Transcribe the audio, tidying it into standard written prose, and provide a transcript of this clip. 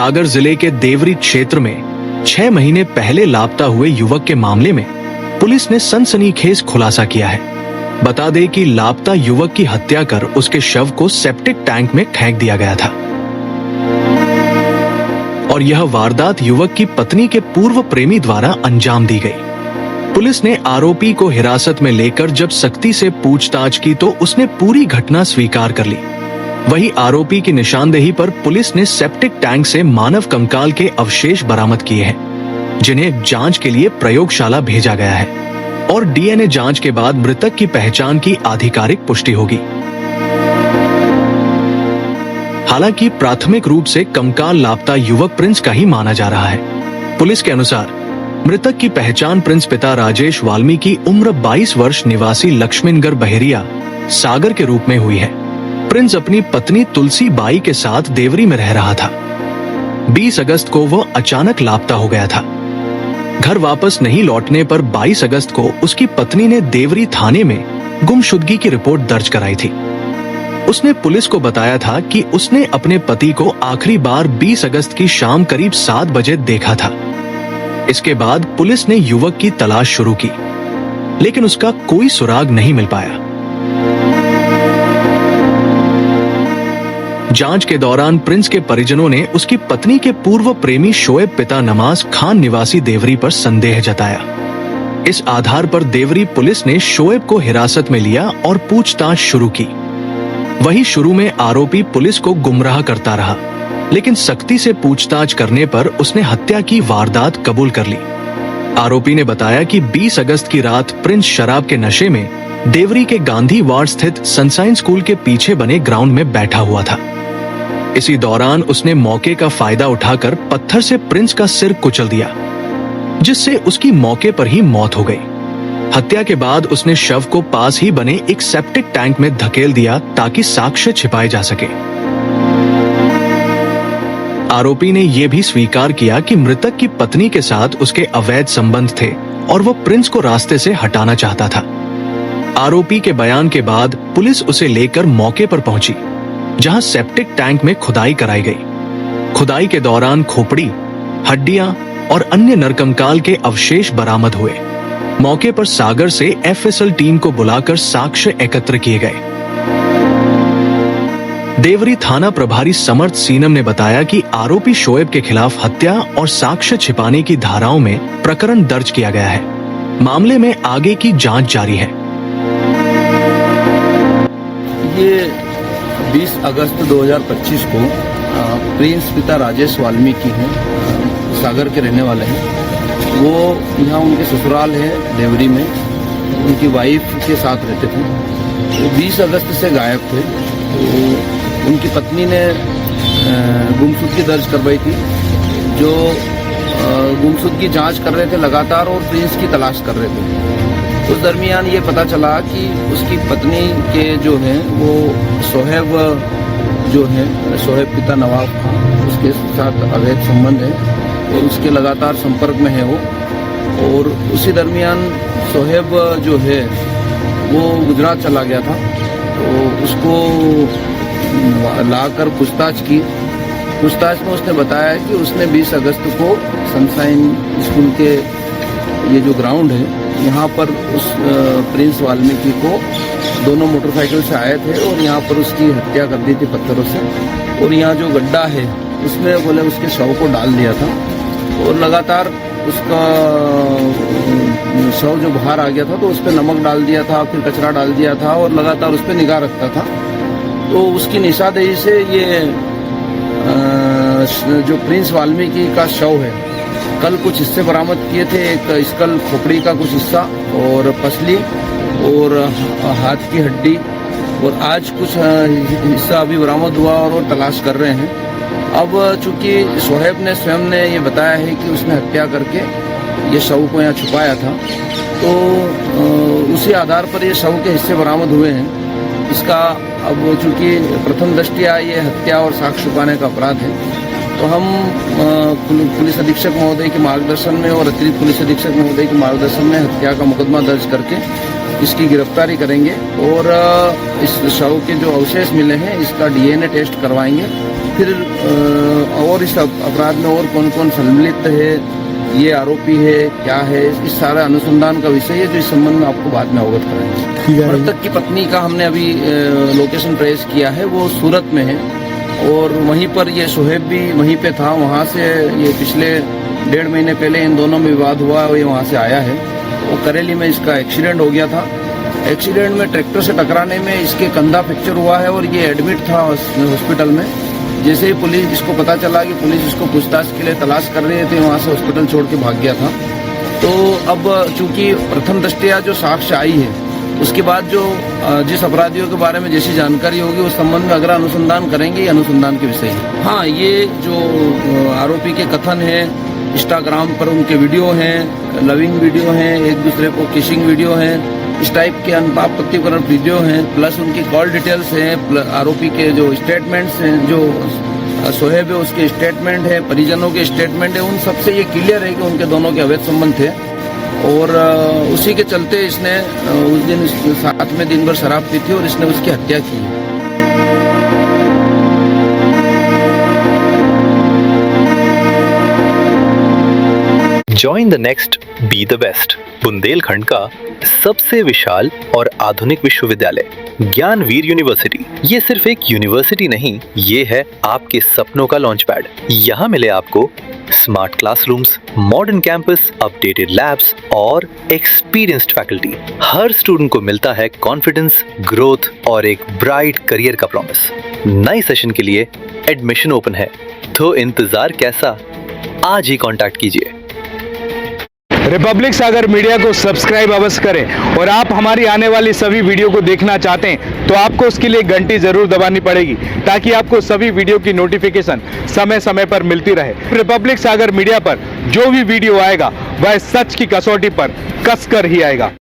सागर जिले के देवरी क्षेत्र में 6 महीने पहले लापता हुए युवक के मामले में पुलिस ने सनसनीखेज खुलासा किया है। बता दें कि लापता युवक की हत्या कर उसके शव को सेप्टिक टैंक में फेंक दिया गया था और यह वारदात युवक की पत्नी के पूर्व प्रेमी द्वारा अंजाम दी गई। पुलिस ने आरोपी को हिरासत में लेकर जब सख्ती से पूछताछ की तो उसने पूरी घटना स्वीकार कर ली। वहीं आरोपी की निशानदेही पर पुलिस ने सेप्टिक टैंक से मानव कंकाल के अवशेष बरामद किए हैं, जिन्हें जांच के लिए प्रयोगशाला भेजा गया है और डीएनए जांच के बाद मृतक की पहचान की आधिकारिक पुष्टि होगी। हालांकि प्राथमिक रूप से कंकाल लापता युवक प्रिंस का ही माना जा रहा है। पुलिस के अनुसार मृतक की पहचान प्रिंस पिता राजेश वाल्मीकि उम्र 22 वर्ष निवासी लक्ष्मीनगर बहेरिया सागर के रूप में हुई है। प्रिंस अपनी पत्नी तुलसी बाई के साथ देवरी में रह रहा था। 20 अगस्त को वो अचानक लापता हो गया था। घर वापस नहीं लौटने पर 22 अगस्त को उसकी पत्नी ने देवरी थाने में गुमशुदगी की रिपोर्ट दर्ज कराई थी। उसने पुलिस को बताया था कि उसने अपने पति को आखिरी बार 20 अगस्त की शाम करीब 7 बजे देखा था। इसके बाद पुलिस ने युवक की तलाश शुरू की, लेकिन उसका कोई सुराग नहीं मिल पाया। जांच के दौरान प्रिंस के परिजनों ने उसकी पत्नी के पूर्व प्रेमी शोएब पिता नमाज खान निवासी देवरी पर संदेह जताया। इस आधार पर देवरी पुलिस ने शोएब को हिरासत में लिया और पूछताछ शुरू की। वही शुरू में आरोपी पुलिस को गुमराह करता रहा, लेकिन सख्ती से पूछताछ करने पर उसने हत्या की वारदात कबूल कर ली। आरोपी ने बताया कि 20 अगस्त की रात प्रिंस शराब के नशे में देवरी के गांधी वार्ड स्थित सनसाइन स्कूल के पीछे बने ग्राउंड में बैठा हुआ था। इसी दौरान उसने मौके का फायदा उठाकर पत्थर से प्रिंस का सिर कुचल दिया, जिससे उसकी मौके पर ही मौत हो गई। हत्या के बाद उसने शव को पास ही बने एक सेप्टिक टैंक में धकेल दिया ताकि साक्ष्य छिपाए जा सके। आरोपी ने यह भी स्वीकार किया कि मृतक की पत्नी के साथ उसके अवैध संबंध थे और वो प्रिंस को रास्ते से हटाना चाहता था। आरोपी के बयान के बाद पुलिस उसे लेकर मौके पर पहुंची, जहां सेप्टिक टैंक में खुदाई कराई गई। खुदाई के दौरान खोपड़ी, हड्डियां और अन्य नरकंकाल के अवशेष बरामद हुए। मौके पर सागर से एफएसएल टीम को बुलाकर साक्ष्य एकत्र किए गए। देवरी थाना प्रभारी समर्थ सीनम ने बताया कि आरोपी शोएब के खिलाफ हत्या और साक्ष्य छिपाने की धाराओं में प्रकरण दर्ज किया गया है। मामले में आगे की जांच जारी है। ये 20 अगस्त 2025 को प्रिंस पिता राजेश वाल्मीकि हैं, सागर के रहने वाले हैं। वो यहाँ उनके ससुराल है देवरी में, उनकी वाइफ के साथ रहते थे। तो 20 अगस्त से गायब थे। तो उनकी पत्नी ने गुमशुदगी दर्ज करवाई थी, जो गुमशुदगी जांच कर रहे थे लगातार और प्रिंस की तलाश कर रहे थे। उस दरमियान ये पता चला कि उसकी पत्नी के जो हैं वो शोएब जो है, शोएब पिता नवाब खान, उसके साथ अवैध संबंध है और उसके लगातार संपर्क में है वो। और उसी दरमियान शोएब जो है वो गुजरात चला गया था, तो उसको लाकर पूछताछ की। पूछताछ में उसने बताया कि उसने 20 अगस्त को सनसाइन स्कूल के ये जो ग्राउंड है यहाँ पर उस प्रिंस वाल्मीकि को दोनों मोटरसाइकिल से आए थे और यहाँ पर उसकी हत्या कर दी थी पत्थरों से। और यहाँ जो गड्ढा है उसमें बोले उसके शव को डाल दिया था और लगातार उसका शव जो बाहर आ गया था तो उस पर नमक डाल दिया था, फिर कचरा डाल दिया था और लगातार उस पर निगाह रखता था। तो उसकी निशानदेही से ये जो प्रिंस वाल्मीकि का शव है, कल कुछ हिस्से बरामद किए थे, एक स्कल खोपड़ी का कुछ हिस्सा और पसली और हाथ की हड्डी, और आज कुछ हिस्सा अभी बरामद हुआ और वो तलाश कर रहे हैं। अब चूंकि शोएब ने स्वयं ने ये बताया है कि उसने हत्या करके ये शव को यहाँ छुपाया था, तो उसी आधार पर ये शव के हिस्से बरामद हुए हैं। इसका अब चूंकि प्रथम दृष्टया ये हत्या और साक्ष्य छुपाने का अपराध है, तो हम पुलिस अधीक्षक महोदय के मार्गदर्शन में और अतिरिक्त पुलिस अधीक्षक महोदय के मार्गदर्शन में हत्या का मुकदमा दर्ज करके इसकी गिरफ्तारी करेंगे और इस शव के जो अवशेष मिले हैं इसका डीएनए टेस्ट करवाएंगे। फिर और इस अपराध में और कौन कौन सम्मिलित है, ये आरोपी है, क्या है, इस सारा अनुसंधान का विषय है जो इस संबंध में आपको बाद में अवगत कराएंगे। मृतक की पत्नी का हमने अभी लोकेशन ट्रेस किया है, वो सूरत में है और वहीं पर ये शोएब भी वहीं पे था। वहाँ से ये पिछले 1.5 महीने पहले इन दोनों में विवाद हुआ, ये वहाँ से आया है। वो करेली में इसका एक्सीडेंट हो गया था। एक्सीडेंट में ट्रैक्टर से टकराने में इसके कंधा फ्रैक्चर हुआ है और ये एडमिट था हॉस्पिटल में। जैसे ही पुलिस इसको पता चला कि पुलिस इसको पूछताछ के लिए तलाश कर रही थी, वहाँ से हॉस्पिटल छोड़ के भाग गया था। तो अब चूंकि प्रथम दृष्टया जो साक्ष्य आई है, उसके बाद जो जिस अपराधियों के बारे में जैसी जानकारी होगी उस संबंध में अगर अनुसंधान करेंगे, अनुसंधान के विषय है। हाँ, ये जो आरोपी के कथन है, इंस्टाग्राम पर उनके वीडियो हैं, लविंग वीडियो हैं, एक दूसरे को किसिंग वीडियो हैं, इस टाइप के आपत्तिजनक वीडियो हैं, प्लस उनकी कॉल डिटेल्स हैं, आरोपी के जो स्टेटमेंट्स हैं, जो शोएब है उसके स्टेटमेंट है, परिजनों के स्टेटमेंट है, उन सबसे ये क्लियर है कि उनके दोनों के अवैध संबंध थे और उसी के चलते इसने उस दिन साथ में दिन भर शराब पी थी और इसने उसकी हत्या की। Join the next, be the best. Bundelkhand का सबसे विशाल और आधुनिक विश्वविद्यालय ज्ञानवीर यूनिवर्सिटी। ये सिर्फ एक यूनिवर्सिटी नहीं, ये है आपके सपनों का लॉन्च पैड। यहाँ मिले आपको smart classrooms, modern campus, updated labs और एक्सपीरियंस्ड फैकल्टी। हर स्टूडेंट को मिलता है कॉन्फिडेंस, ग्रोथ और एक ब्राइट करियर का प्रॉमिस। नए सेशन के लिए एडमिशन ओपन है, तो इंतजार कैसा? आज ही कांटेक्ट कीजिए। रिपब्लिक सागर मीडिया को सब्सक्राइब अवश्य करें और आप हमारी आने वाली सभी वीडियो को देखना चाहते हैं तो आपको उसके लिए घंटी जरूर दबानी पड़ेगी ताकि आपको सभी वीडियो की नोटिफिकेशन समय समय पर मिलती रहे। रिपब्लिक सागर मीडिया पर जो भी वीडियो आएगा वह सच की कसौटी पर कसकर ही आएगा।